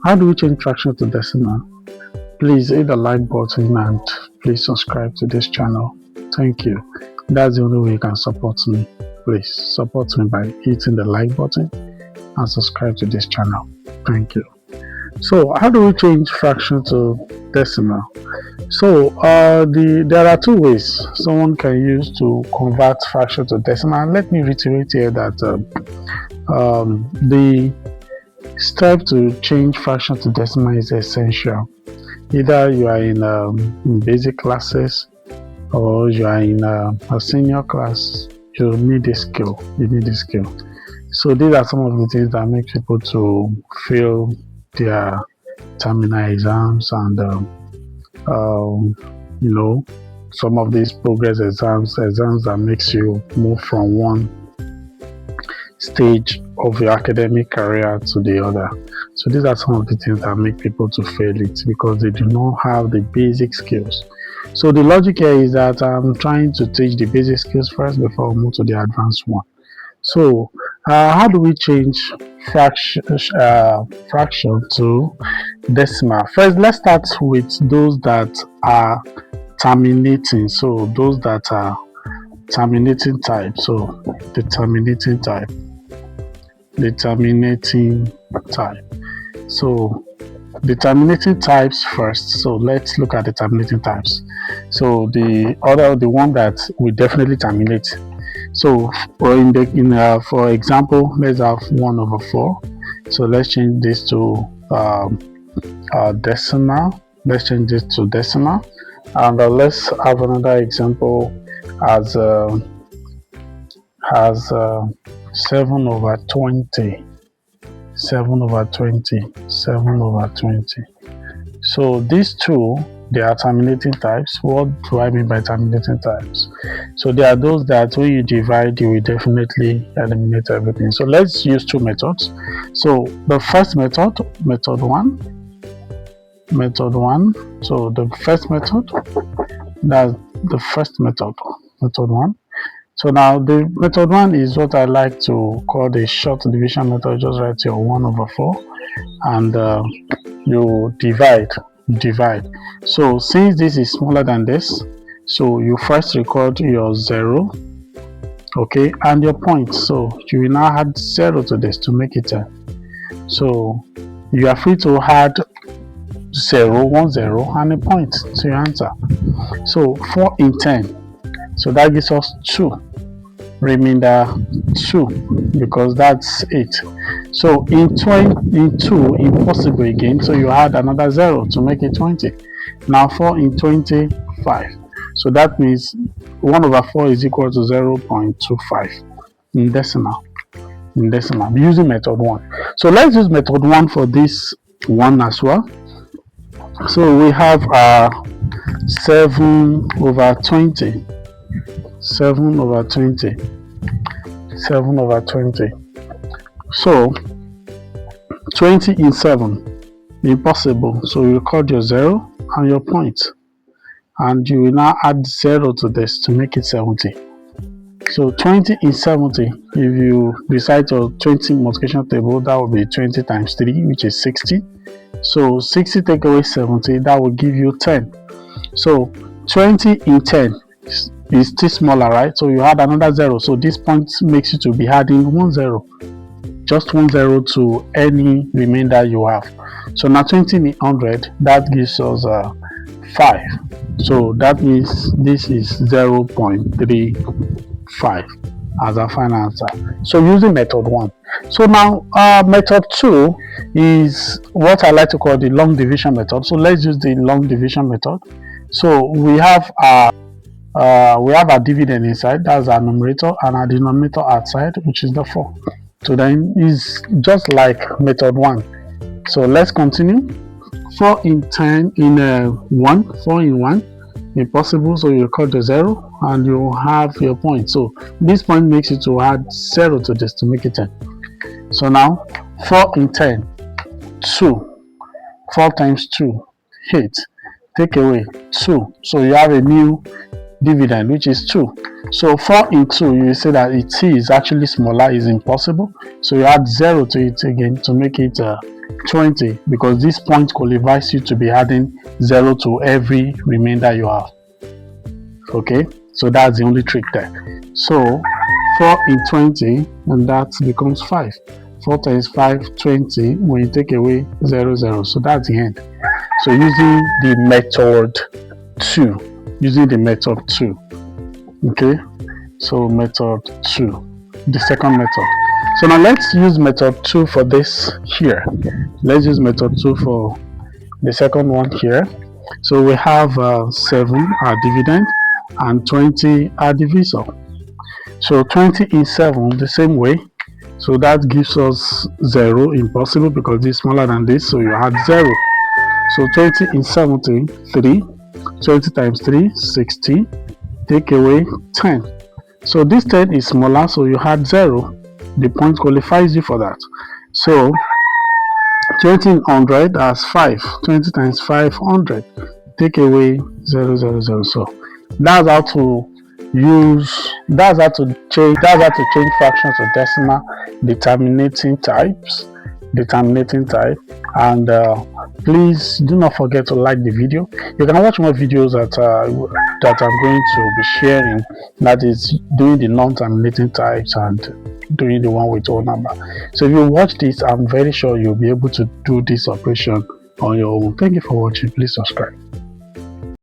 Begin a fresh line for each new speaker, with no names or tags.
How do we change fraction to decimal? Please hit the like button and please subscribe to this channel. Thank you. That's the only way you can support me. Please support me by hitting the like button and subscribe to this channel. Thank you. So how do we change fraction to decimal? So there are two ways someone can use to convert fraction to decimal. Let me reiterate here that the step to change fraction to decimal is essential. Either you are in basic classes or you are in a senior class, you need this skill. So these are some of the things that make people to fail their terminal exams and some of these progress exams that makes you move from one stage of your academic career to the other. So these are some of the things that make people to fail it, because they do not have the basic skills. So the logic here is that I'm trying to teach the basic skills first before we move to the advanced one. So how do we change fraction to decimal? First, let's start with those that are terminating. So those that are terminating type. So the terminating type. So the terminating types first. So let's look at the terminating types. So the one that we definitely terminate. So for example, let's have 1/4. So let's change this to decimal. Let's change this to decimal, and let's have another example as 7/20. 7/20. So these two, they are terminating types. What do I mean by terminating types? So they are those that when you divide, you will definitely eliminate everything. So let's use two methods. So the first method one. So the first method, that's the first method one. So now the method one is what I like to call the short division method. Just write your 1/4 and you divide. So since this is smaller than this, so you first record your 0, okay, and your point. So you will now add 0 to this to make it 10. So you are free to add 0, 1 0 and a point to your answer. So 4 in 10, so that gives us 2. Remainder 2, because that's 8. So in 2, impossible again, so you add another 0 to make it 20. Now 4 in 20, 5. So that means 1/4 is equal to 0.25 in decimal. Using method 1. So let's use method 1 for this one as well. So we have 7/20. 7/20. So 20 in 7, impossible. So you record your 0 and your point, and you will now add 0 to this to make it 70. So 20 in 70, if you recite your 20 multiplication table, that will be 20 times 3, which is 60. So 60 take away 70, that will give you 10. So 20 in 10 is still smaller, right? So you add another 0. So this point makes you to be adding 1 0. Just 1 0 to any remainder you have. So now 20 in 100, that gives us 5. So that means this is 0.35 as a final answer. So using method 1. So now method 2 is what I like to call the long division method. So let's use the long division method. So we have our dividend inside, that's our numerator, and our denominator outside, which is the 4. So then it's just like method 1. So let's continue. 4 in 10 in 1, 4 in 1, impossible. So you record the 0 and you have your point. So this point makes you to add 0 to this to make it 10. So now 4 in 10, 2. 4 times 2, 8. Take away 2. So you have a new dividend, which is 2. So 4 in 2, you say that it is actually smaller, is impossible. So you add 0 to it again to make it 20, because this point qualifies you to be adding 0 to every remainder you have. Okay, so that's the only trick there. So 4 in 20, and that becomes 5. 4 times 5, 20, when you take away 0, 0. So that's the end. So using the method 2. Okay, so method 2, the second method. So now let's use method 2 for this here. Let's use method 2 for the second one here. So we have 7 our dividend and 20 our divisor. So 20 in 7 the same way. So that gives us 0, impossible, because this is smaller than this, so you add 0. So 20 in 70, 3. 20 times 3, 60. Take away 10. So this 10 is smaller, so you add 0. The point qualifies you for that. So 20 in 100 as 5. 20 times 5, 100. Take away 0, 0, 0. So that's how to change fractions to decimal, determinating type, and please do not forget to like the video. You can watch more videos that I'm going to be sharing, that is doing the non-terminating types and doing the one with whole number. So if you watch this, I'm very sure you'll be able to do this operation on your own. Thank you for watching. Please subscribe.